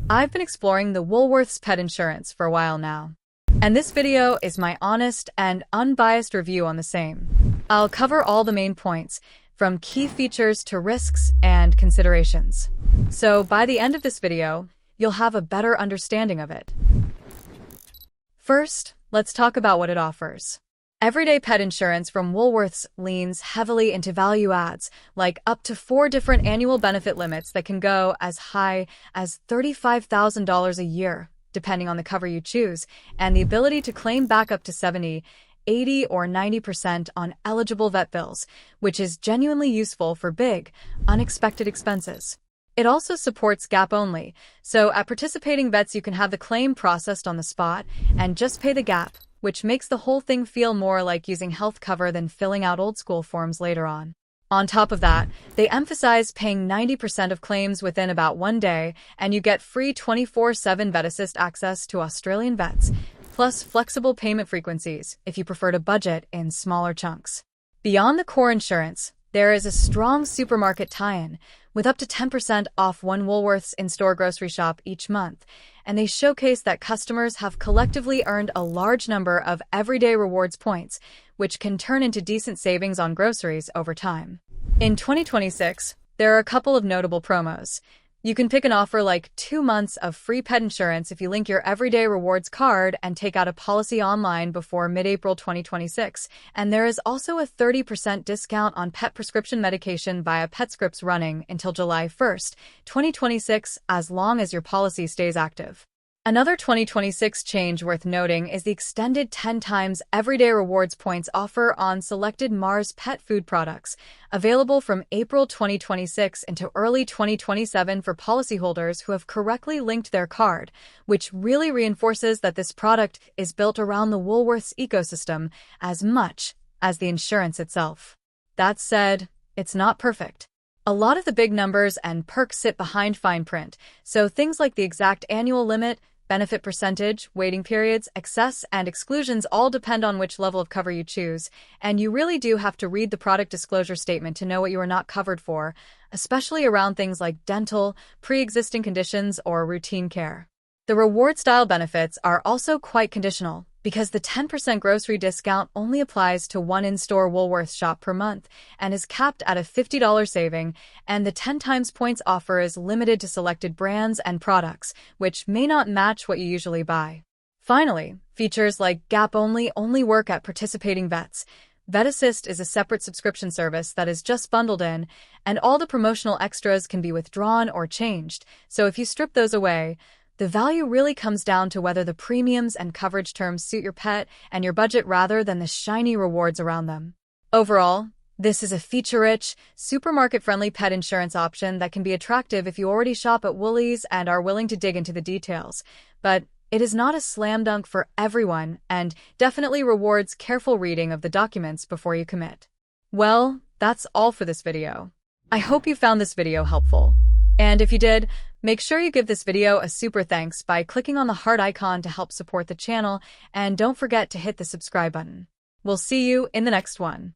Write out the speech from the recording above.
I've been exploring the Woolworths Pet Insurance for a while now, and this video is my honest and unbiased review on the same. I'll cover all the main points, from key features to risks and considerations. So by the end of this video, you'll have a better understanding of it. First, let's talk about what it offers. Everyday pet insurance from Woolworths leans heavily into value adds, like up to 4 different annual benefit limits that can go as high as $35,000 a year, depending on the cover you choose, and the ability to claim back up to 70, 80, or 90% on eligible vet bills, which is genuinely useful for big, unexpected expenses. It also supports gap only, so at participating vets you can have the claim processed on the spot and just pay the gap, which makes the whole thing feel more like using health cover than filling out old-school forms later on. On top of that, they emphasize paying 90% of claims within about 1 day, and you get free 24/7 Vet Assist access to Australian vets, plus flexible payment frequencies if you prefer to budget in smaller chunks. Beyond the core insurance, there is a strong supermarket tie-in, with up to 10% off one Woolworths in-store grocery shop each month, and they showcase that customers have collectively earned a large number of everyday rewards points, which can turn into decent savings on groceries over time. In 2026, there are a couple of notable promos. You can pick an offer like 2 months of free pet insurance if you link your Everyday Rewards card and take out a policy online before mid-April 2026. And there is also a 30% discount on pet prescription medication via PetScripts running until July 1st, 2026, as long as your policy stays active. Another 2026 change worth noting is the extended 10 times Everyday Rewards points offer on selected Mars pet food products, available from April 2026 into early 2027 for policyholders who have correctly linked their card, which really reinforces that this product is built around the Woolworths ecosystem as much as the insurance itself. That said, it's not perfect. A lot of the big numbers and perks sit behind fine print, so things like the exact annual limit, benefit percentage, waiting periods, excess, and exclusions all depend on which level of cover you choose, and you really do have to read the product disclosure statement to know what you are not covered for, especially around things like dental, pre-existing conditions, or routine care. The reward-style benefits are also quite conditional, because the 10% grocery discount only applies to one in-store Woolworths shop per month and is capped at a $50 saving, and the 10 times points offer is limited to selected brands and products, which may not match what you usually buy. Finally, features like gap only work at participating vets. Vet Assist is a separate subscription service that is just bundled in, and all the promotional extras can be withdrawn or changed, so if you strip those away, the value really comes down to whether the premiums and coverage terms suit your pet and your budget rather than the shiny rewards around them. Overall, this is a feature-rich, supermarket-friendly pet insurance option that can be attractive if you already shop at Woolies and are willing to dig into the details. But it is not a slam dunk for everyone and definitely rewards careful reading of the documents before you commit. Well, that's all for this video. I hope you found this video helpful. And if you did, make sure you give this video a super thanks by clicking on the heart icon to help support the channel, and don't forget to hit the subscribe button. We'll see you in the next one.